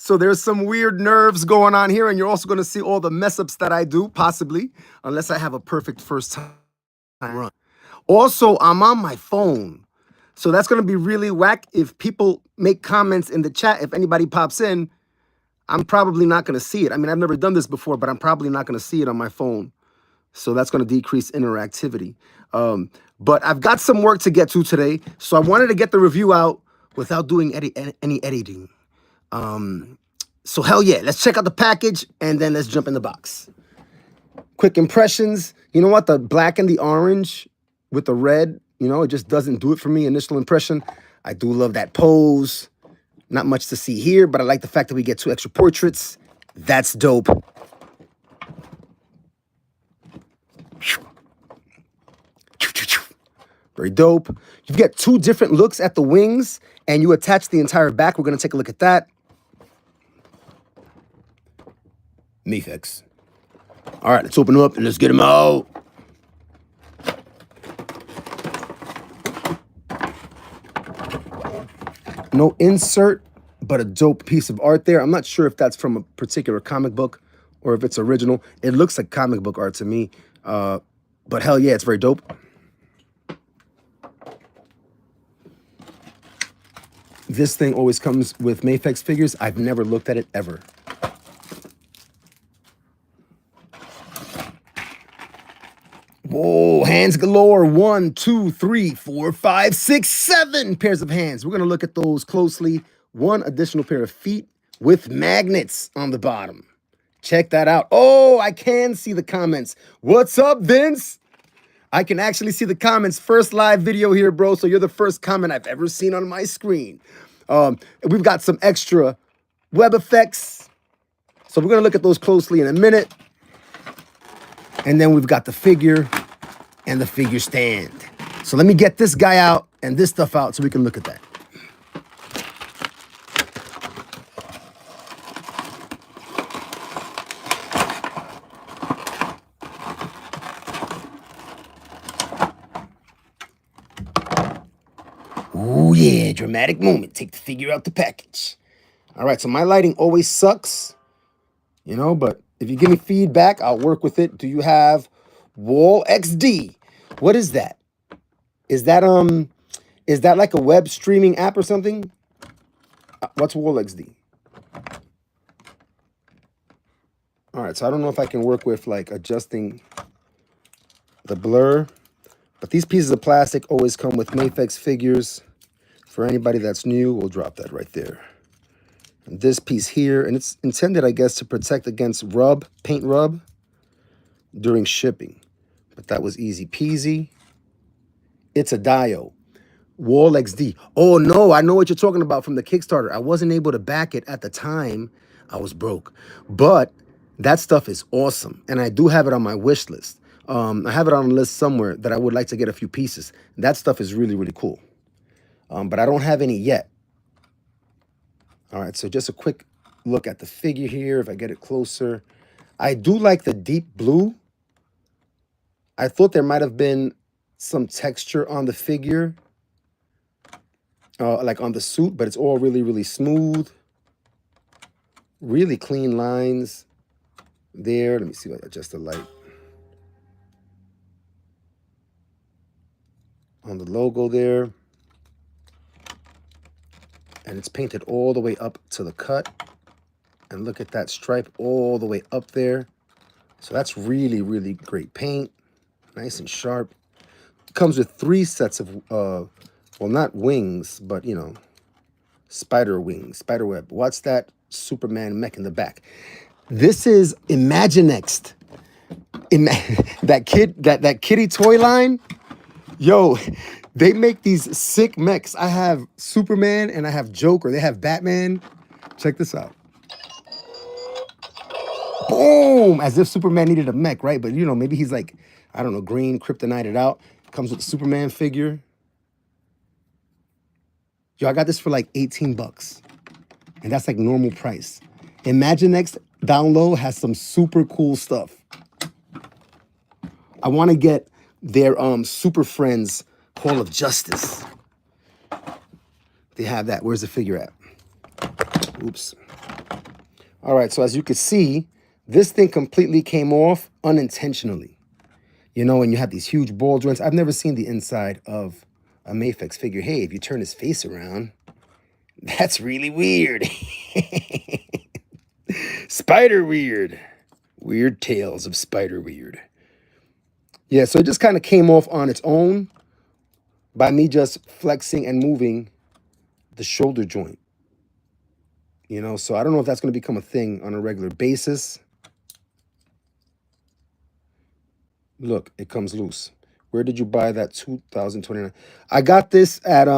So there's some weird nerves going on here, and you're also going to see all the mess ups that I do, possibly, unless I have a perfect first time run. Also, I'm on my phone. So that's going to be really whack if people make comments in the chat. If anybody pops in, I'm probably not going to see it. I mean, I've never done this before, but I'm probably not going to see it on my phone. So that's going to decrease interactivity. But I've got some work to get to today. So I wanted to get the review out without doing any editing. So hell yeah, let's check out the package and then let's jump in the box. Quick impressions. You know what? The black and the orange with the red, you know, it just doesn't do it for me. Initial impression. I do love that pose. Not much to see here, but I like the fact that we get 2 extra portraits. That's dope. Very dope. You get 2 different looks at the wings, and you attach the entire back. We're going to take a look at that. Mafex. All right, let's open them up and let's get them out. No insert, but a dope piece of art there. I'm not sure if that's from a particular comic book or if it's original. It looks like comic book art to me, but hell yeah, it's very dope. This thing always comes with Mafex figures. I've never looked at it ever. Whoa, hands galore. 1, 2, 3, 4, 5, 6, 7 pairs of hands. We're going to look at those closely. 1 additional pair of feet with magnets on the bottom. Check that out. Oh, I can see the comments. What's up, Vince? I can actually see the comments. First live video here, bro. So you're the first comment I've ever seen on my screen. We've got some extra web effects. So we're going to look at those closely in a minute. And then we've got the figure and the figure stand. So let me get this guy out and this stuff out so we can look at that. Oh yeah, dramatic moment. Take the figure out the package. All right, so my lighting always sucks, you know, but if you give me feedback, I'll work with it. Do you have Wall XD? What is that? Is that like a web streaming app or something? What's Wall XD? All right, so I don't know if I can work with like adjusting the blur, but these pieces of plastic always come with Mafex figures. For anybody that's new, we'll drop that right there. And this piece here, and it's intended, I guess, to protect against rub, paint rub during shipping. But that was easy peasy. It's a Dio. Wall XD. Oh, no, I know what you're talking about from the Kickstarter. I wasn't able to back it at the time. I was broke. But that stuff is awesome. And I do have it on my wish list. I have it on a list somewhere that I would like to get a few pieces. That stuff is really, really cool. But I don't have any yet. All right, so just a quick look at the figure here. If I get it closer, I do like the deep blue. I thought there might have been some texture on the figure, like on the suit, but it's all really, really smooth. Really clean lines there. Let me see if I adjust the light. On the logo there. And it's painted all the way up to the cut. And look at that stripe all the way up there. So that's really, really great paint. Nice and sharp. It comes with 3 sets of, well, not wings, but, you know, spider wings, spider web. What's that? Superman mech in the back. This is Imaginext. That kitty toy line. Yo, they make these sick mechs. I have Superman and I have Joker. They have Batman. Check this out. Boom! As if Superman needed a mech, right? But, you know, maybe he's like, I don't know, green, kryptonited out. Comes with the Superman figure. Yo, I got this for like 18 bucks. And that's like normal price. Imaginext down low has some super cool stuff. I want to get their Super Friends Hall of Justice. They have that. Where's the figure at? Oops. All right, so as you can see, this thing completely came off unintentionally. You know, and you have these huge ball joints. I've never seen the inside of a Mafex figure. Hey, if you turn his face around, that's really weird. Spider weird. Weird tales of spider weird. Yeah, so it just kind of came off on its own by me just flexing and moving the shoulder joint. You know, so I don't know if that's going to become a thing on a regular basis. Look, it comes loose. Where did you buy that 2029? I got this at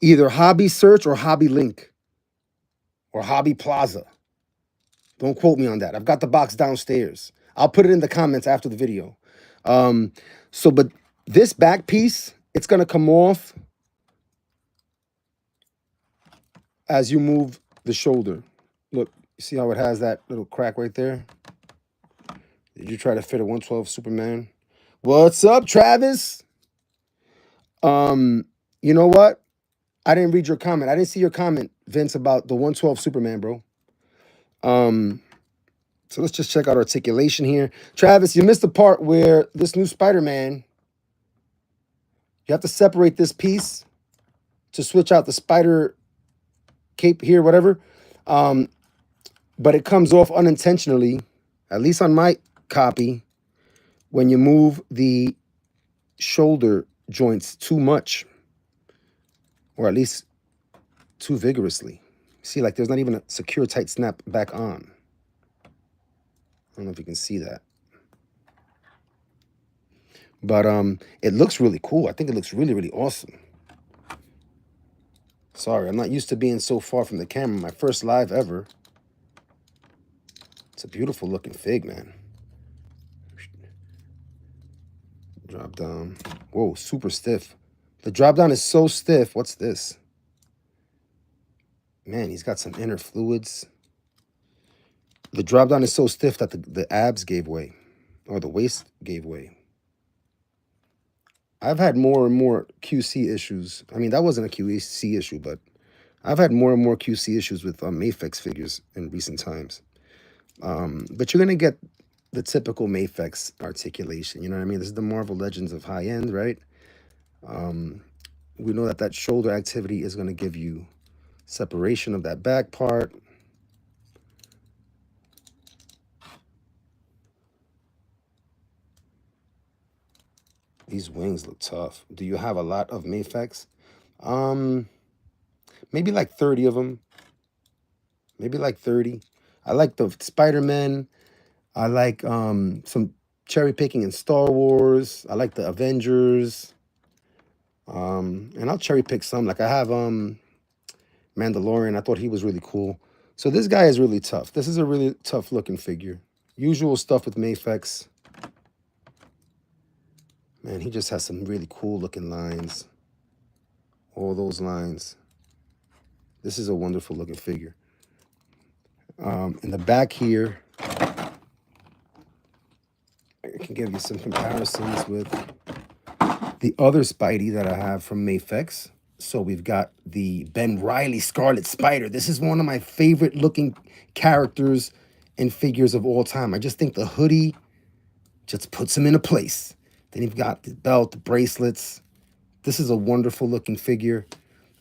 either Hobby Search or Hobby Link or Hobby Plaza. Don't quote me on that. I've got the box downstairs. I'll put it in the comments after the video. But this back piece, it's gonna come off as you move the shoulder. Look, you see how it has that little crack right there? Did you try to fit a 112 Superman? What's up, Travis? You know what? I didn't read your comment. I didn't see your comment, Vince, about the 112 Superman, bro. So let's just check out articulation here. Travis, you missed the part where this new Spider-Man, you have to separate this piece to switch out the spider cape here, whatever. But it comes off unintentionally, at least on my copy, when you move the shoulder joints too much, or at least too vigorously. See, like there's not even a secure tight snap back on. I don't know if you can see that. But it looks really cool. I think it looks really, really awesome. Sorry, I'm not used to being so far from the camera. My first live ever. It's a beautiful looking fig, man. Drop down. Whoa, super stiff. The drop down is so stiff. What's this? Man, he's got some inner fluids. The drop down is so stiff that the abs gave way, or the waist gave way. I've had more and more QC issues. I mean, that wasn't a QC issue, but I've had more and more QC issues with Mafex figures in recent times. But you're going to get the typical Mafex articulation. You know what I mean? This is the Marvel Legends of high end, right? We know that that shoulder activity is going to give you separation of that back part. These wings look tough. Do you have a lot of Mafex? Maybe like 30 of them. Maybe like 30. I like the Spider-Man. I like some cherry picking in Star Wars. I like the Avengers. And I'll cherry pick some. Like I have Mandalorian. I thought he was really cool. So this guy is really tough. This is a really tough looking figure. Usual stuff with Mafex. Man, he just has some really cool looking lines. All those lines. This is a wonderful looking figure. In the back here, I can give you some comparisons with the other Spidey that I have from Mafex. So we've got the Ben Reilly Scarlet Spider. This is one of my favorite looking characters and figures of all time. I just think the hoodie just puts him in a place. Then you've got the belt, the bracelets. This is a wonderful looking figure.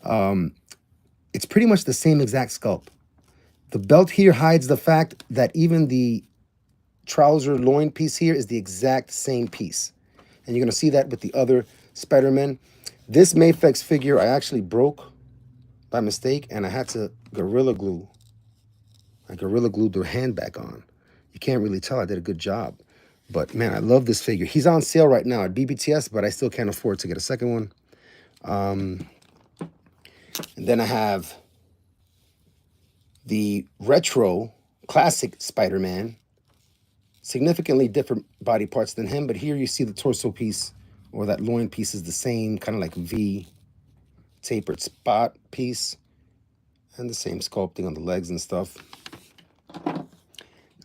It's pretty much the same exact sculpt. The belt here hides the fact that even the trouser loin piece here is the exact same piece. And you're going to see that with the other Spider-Man. This Mafex figure I actually broke by mistake, and I had to Gorilla Glue. I Gorilla Glued their hand back on. You can't really tell I did a good job. But, man, I love this figure. He's on sale right now at BBTS, but I still can't afford to get a second one. And then I have the retro classic Spider-Man. Significantly different body parts than him, but here you see the torso piece or that loin piece is the same, kind of like V tapered spot piece, and the same sculpting on the legs and stuff.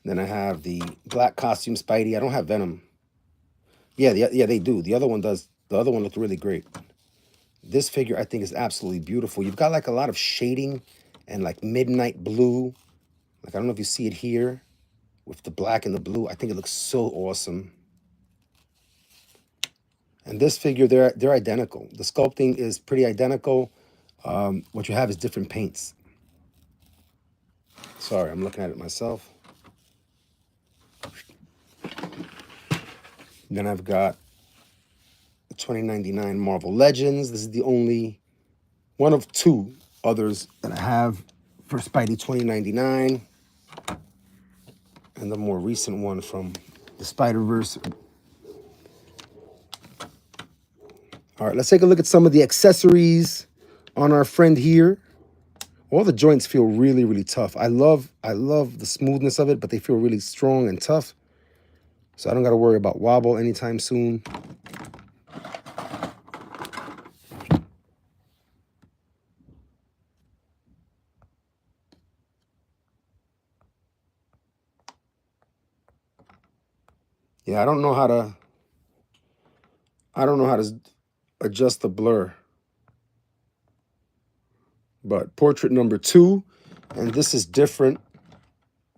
Then I have the black costume Spidey. I don't have Venom. Yeah, they do. The other one does. The other one looked really great. This figure I think is absolutely beautiful. You've got like a lot of shading and like midnight blue. Like, I don't know if you see it here with the black and the blue. I think it looks so awesome. And this figure, they're identical. The sculpting is pretty identical. What you have is different paints. Sorry, I'm looking at it myself. Then I've got the 2099 Marvel Legends. This is the only one of two others that I have for Spidey 2099. And the more recent one from the Spider-Verse. All right, let's take a look at some of the accessories on our friend here. All the joints feel really, really tough. I love the smoothness of it, but they feel really strong and tough. So I don't got to worry about wobble anytime soon. Yeah, I don't know how to adjust the blur. But portrait number 2, and this is different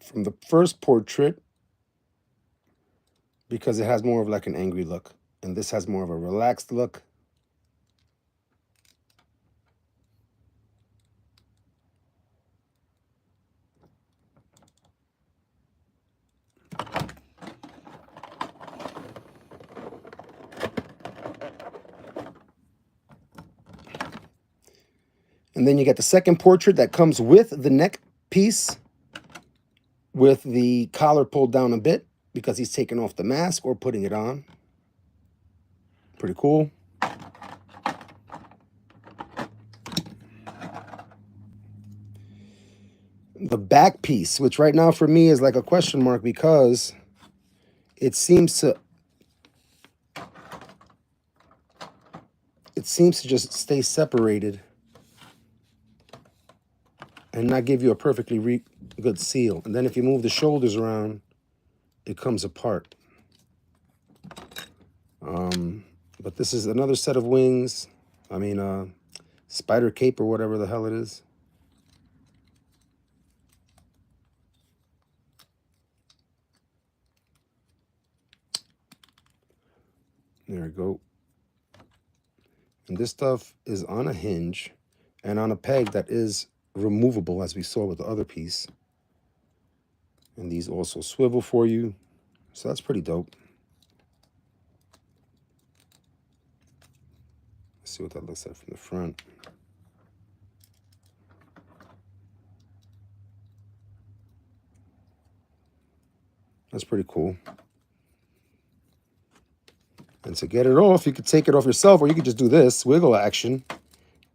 from the first portrait because it has more of like an angry look, and this has more of a relaxed look. And then you get the second portrait that comes with the neck piece with the collar pulled down a bit because he's taking off the mask or putting it on. Pretty cool. The back piece, which right now for me is like a question mark because it seems to just stay separated and not give you a perfectly good seal. And then if you move the shoulders around, it comes apart. But this is another set of wings. I mean, spider cape or whatever the hell it is. There we go. And this stuff is on a hinge and on a peg that is removable, as we saw with the other piece. And these also swivel for you. So that's pretty dope. Let's see what that looks like from the front. That's pretty cool. And to get it off, you could take it off yourself, or you could just do this wiggle action,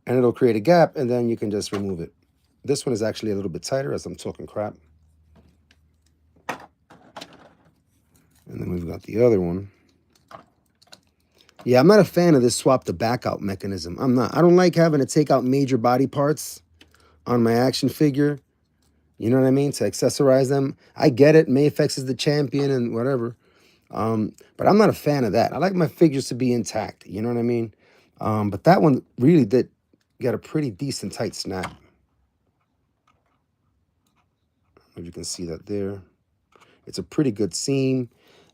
and it'll create a gap, and then you can just remove it. This one is actually a little bit tighter as I'm talking crap. And then we've got the other one. Yeah, I'm not a fan of this swap the back out mechanism. I'm not. I don't like having to take out major body parts on my action figure. You know what I mean? To accessorize them. I get it. Mafex is the champion and whatever. But I'm not a fan of that. I like my figures to be intact. You know what I mean? But that one really did get a pretty decent tight snap. If you can see that there. It's a pretty good seam.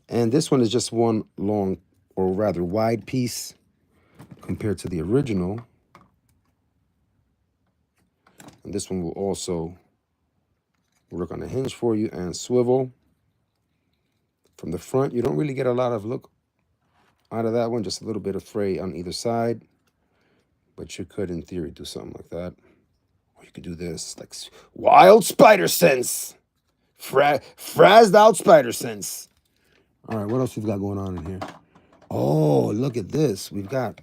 And this one is just one long, or rather wide piece compared to the original. And this one will also work on a hinge for you and swivel. From the front, you don't really get a lot of look out of that one, just a little bit of fray on either side. But you could, in theory, do something like that. Or you could do this, like wild spider sense. Frazzed out spider sense. All right, what else we've got going on in here? Oh, look at this. We've got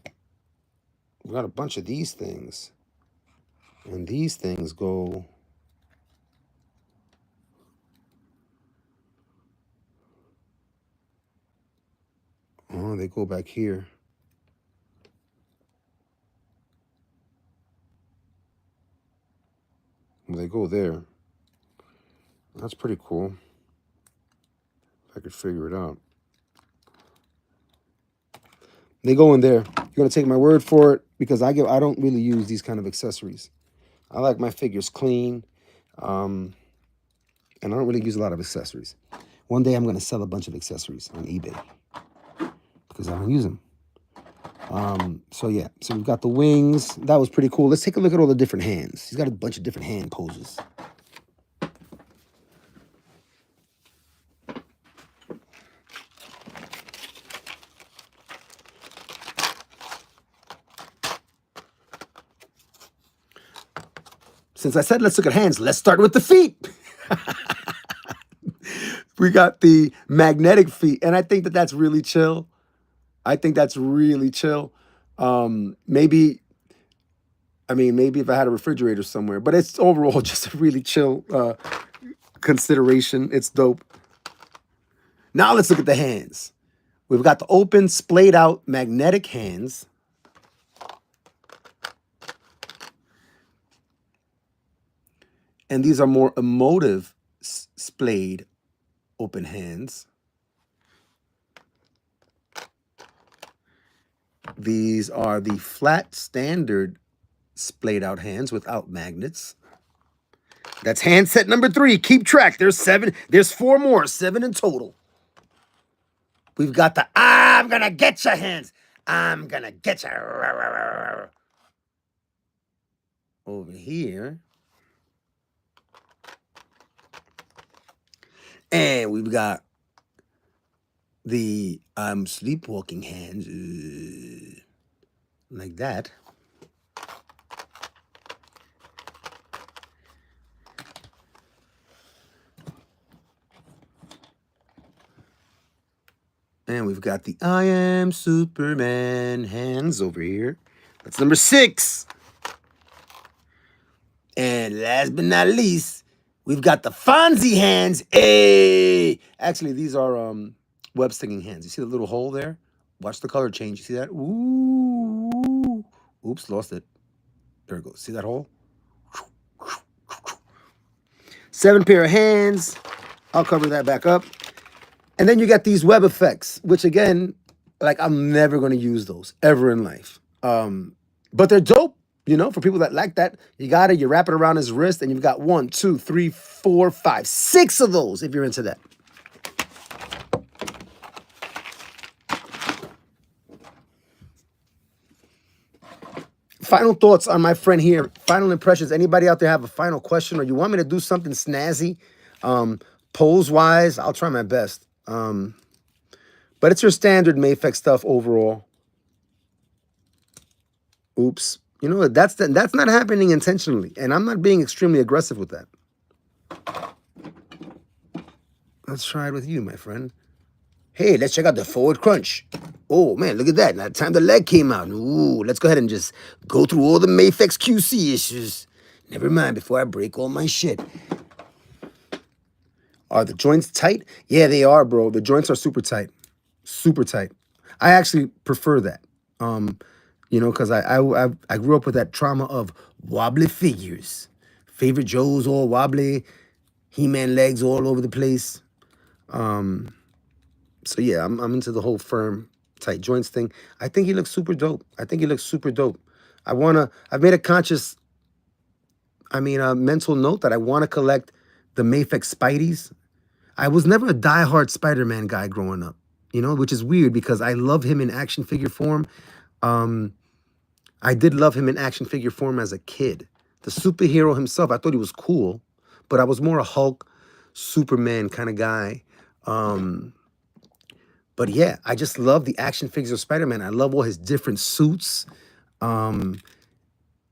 a bunch of these things. And these things go... Oh, they go back here. Well, they go there. That's pretty cool. If I could figure it out. They go in there. You're gonna take my word for it because I don't really use these kind of accessories. I like my figures clean. And I don't really use a lot of accessories. One day I'm going to sell a bunch of accessories on eBay because I don't use them. So yeah, so we've got the wings. That was pretty cool. Let's take a look at all the different hands. He's got a bunch of different hand poses. Since I said let's look at hands, let's start with the feet. We got the magnetic feet, and I think that that's really chill. I think that's really chill. Maybe if I had a refrigerator somewhere, but it's overall just a really chill consideration. It's dope. Now let's look at the hands. We've got the open, splayed out magnetic hands. And these are more emotive splayed open hands. These are the flat standard splayed out hands without magnets. That's hand set number 3. Keep track. There's 7. There's 4 more. 7 in total. We've got the I'm gonna get your hands. I'm gonna get you. Over here. And we've got the I'm sleepwalking hands. Like that. And we've got the I am Superman hands over here. That's number 6. And last but not least, we've got the Fonzie hands. Hey! Actually, these are web sticking hands. You see the little hole there? Watch the color change. You see that? Ooh. Oops, lost it. There it goes. See that hole? 7 pair of hands. I'll cover that back up. And then you got these web effects, which again, like I'm never going to use those ever in life. But they're dope, you know, for people that like that. You wrap it around his wrist and you've got 1, 2, 3, 4, 5, 6 of those if you're into that. Final thoughts on my friend here. Final impressions. Anybody out there have a final question or you want me to do something snazzy? Pose-wise, I'll try my best. But it's your standard Mafex stuff overall. Oops. You know, that's not happening intentionally. And I'm not being extremely aggressive with that. Let's try it with you, my friend. Hey, let's check out the forward crunch. Oh, man, look at that. Now, time the leg came out. Ooh, let's go ahead and just go through all the Mafex QC issues. Never mind, before I break all my shit. Are the joints tight? Yeah, they are, bro. The joints are super tight. Super tight. I actually prefer that. You know, because I grew up with that trauma of wobbly figures. Favorite Joes all wobbly. He-Man legs all over the place. So yeah, I'm into the whole firm, tight joints thing. I think he looks super dope. I've made a conscious, mental note that I want to collect the Mafex Spideys. I was never a diehard Spider-Man guy growing up, you know, which is weird because I love him in action figure form. I did love him in action figure form as a kid. The superhero himself, I thought he was cool, but I was more a Hulk, Superman kind of guy. But yeah, I just love the action figures of Spider-Man. I love all his different suits. You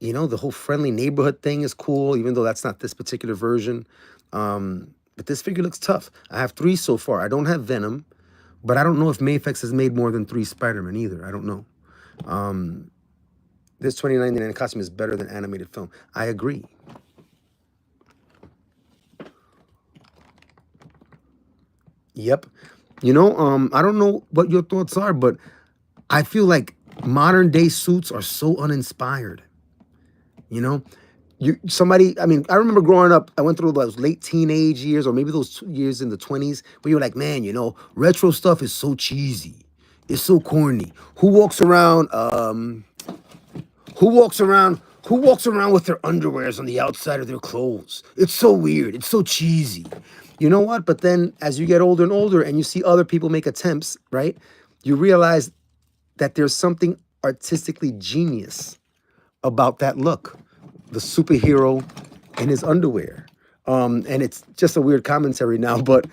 know, the whole friendly neighborhood thing is cool, even though that's not this particular version. But this figure looks tough. I have 3 so far. I don't have Venom, but I don't know if Mafex has made more than 3 Spider-Man either. I don't know. This $20.99 costume is better than animated film. I agree. Yep. You know, I don't know what your thoughts are, but I feel like modern day suits are so uninspired. You know, I remember growing up, I went through those late teenage years or maybe those years in the 20s where you were like, man, you know, retro stuff is so cheesy. It's so corny. Who walks around Who walks around with their underwears on the outside of their clothes? It's so weird. It's so cheesy. You know what? But then as you get older and older and you see other people make attempts, right? You realize that there's something artistically genius about that look. The superhero in his underwear. And it's just a weird commentary now, but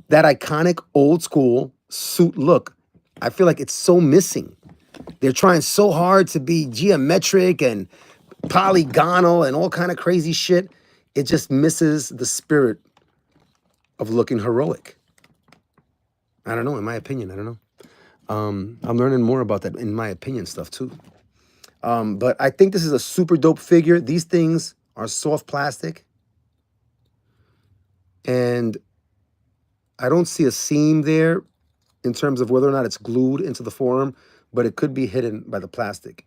that iconic old school suit look, I feel like it's so missing. They're trying so hard to be geometric and polygonal and all kind of crazy shit. It just misses the spirit of looking heroic. I don't know, in my opinion, I don't know. I'm learning more about that in my opinion stuff too. But I think this is a super dope figure. These things are soft plastic. And I don't see a seam there in terms of whether or not it's glued into the forearm, but it could be hidden by the plastic.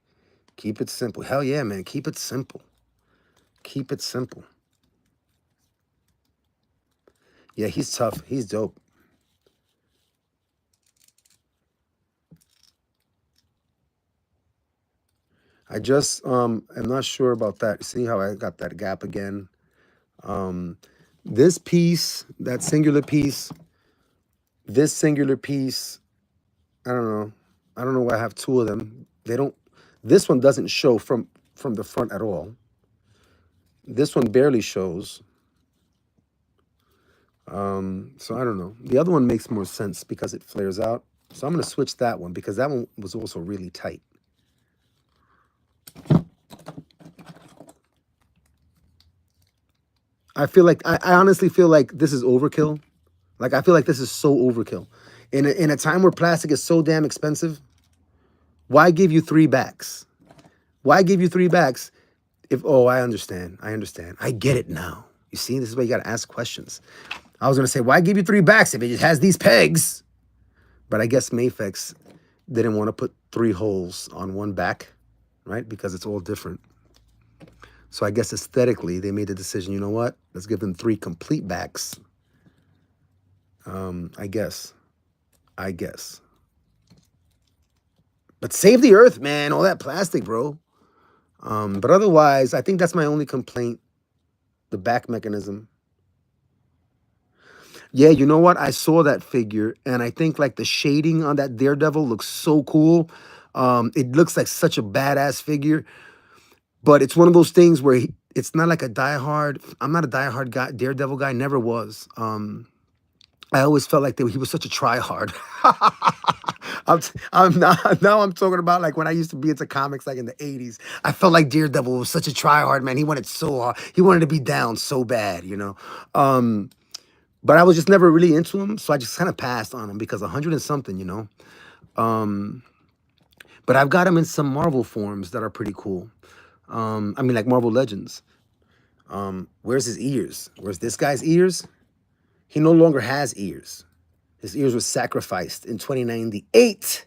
Keep it simple. Hell yeah, man. Keep it simple. Keep it simple. Yeah, he's tough. He's dope. I just am not sure about that. See how I got that gap again? This piece, that singular piece, this singular piece, I don't know. I don't know why I have two of them. They don't, this one doesn't show from the front at all. This one barely shows. So I don't know. The other one makes more sense because it flares out. So I'm going to switch that one because that one was also really tight. I feel like, I honestly feel like this is overkill. Like, I feel like this is so overkill. In a time where plastic is so damn expensive, why give you 3 backs? Why give you 3 backs if, oh, I understand. I get it now. You see, this is why you got to ask questions. I was going to say, why give you 3 backs if it just has these pegs? But I guess Mafex didn't want to put 3 holes on one back, right? Because it's all different. So I guess aesthetically, they made the decision, you know what? Let's give them 3 complete backs. I guess. But save the earth, man. All that plastic, bro. But otherwise, I think that's my only complaint. The back mechanism. Yeah, you know what? I saw that figure, and I think like the shading on that Daredevil looks so cool. It looks like such a badass figure. But it's one of those things where it's not like a diehard. I'm not a diehard guy, Daredevil guy. Never was. I always felt like he was such a tryhard. Now I'm talking about like when I used to be into comics like in the 80s. I felt like Daredevil was such a tryhard, man. He wanted so hard. He wanted to be down so bad, you know. But I was just never really into him, so I just kind of passed on him because 100 and something, you know. But I've got him in some Marvel forms that are pretty cool. I mean, like Marvel Legends. Where's his ears? Where's this guy's ears? He no longer has ears. His ears were sacrificed in 2098.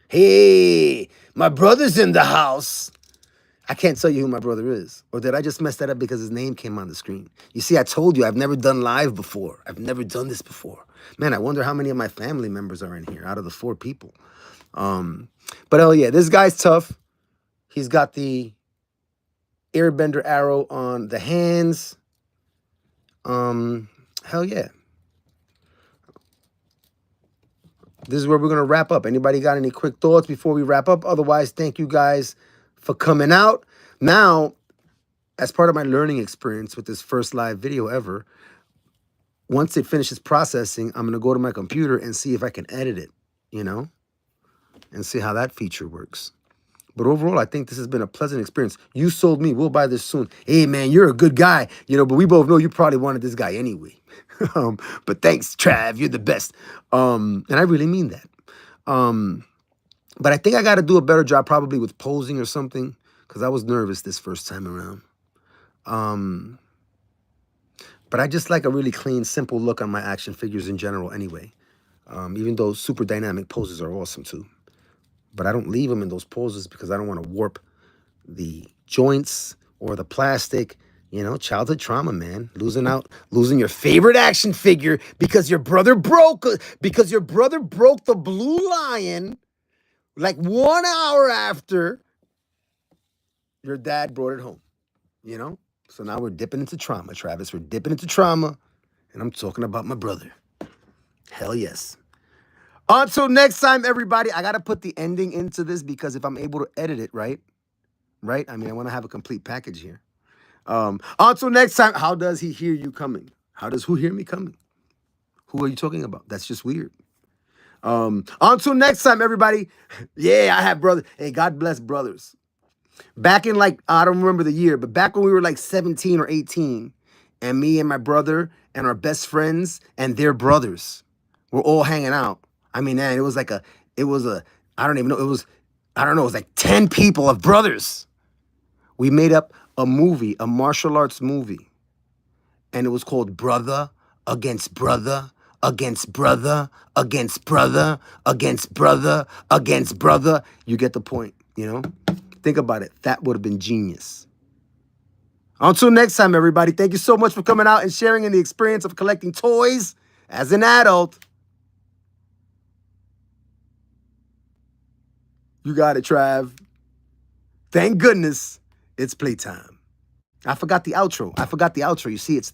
Hey, my brother's in the house. I can't tell you who my brother is. Or did I just mess that up because his name came on the screen? You see, I told you I've never done live before. I've never done this before. Man, I wonder how many of my family members are in here out of the 4 people. But hell yeah, this guy's tough. He's got the airbender arrow on the hands. Hell yeah. This is where we're going to wrap up. Anybody got any quick thoughts before we wrap up? Otherwise, thank you guys for coming out. Now, as part of my learning experience with this first live video ever, once it finishes processing, I'm going to go to my computer and see if I can edit it, you know, and see how that feature works. But overall, I think this has been a pleasant experience. You sold me. We'll buy this soon. Hey, man, you're a good guy. You know, but we both know you probably wanted this guy anyway. But thanks, Trav. You're the best. And I really mean that. But I think I got to do a better job probably with posing or something because I was nervous this first time around. But I just like a really clean, simple look on my action figures in general anyway. Even though super dynamic poses are awesome too. But I don't leave them in those poses because I don't want to warp the joints or the plastic. You know, childhood trauma, man. Losing your favorite action figure because your brother broke the Blue Lion like 1 hour after your dad brought it home, you know? So now we're dipping into trauma, Travis. We're dipping into trauma, and I'm talking about my brother. Hell yes. Until next time, everybody, I got to put the ending into this because if I'm able to edit it, right? I mean, I want to have a complete package here. Until next time, how does he hear you coming? Who hear me coming? Who are you talking about? That's just weird. Until next time, everybody. Yeah, I have brothers. Hey, God bless brothers. Back in like, I don't remember the year, but back when we were like 17 or 18, and me and my brother and our best friends and their brothers were all hanging out. I mean, man, it was like I don't even know, it was like 10 people of brothers. We made up a movie, a martial arts movie. And it was called Brother Against Brother Against Brother Against Brother Against Brother Against Brother. You get the point, you know? Think about it. That would have been genius. Until next time, everybody, thank you so much for coming out and sharing in the experience of collecting toys as an adult. You got it, Trav. Thank goodness it's playtime. I forgot the outro. You see, it's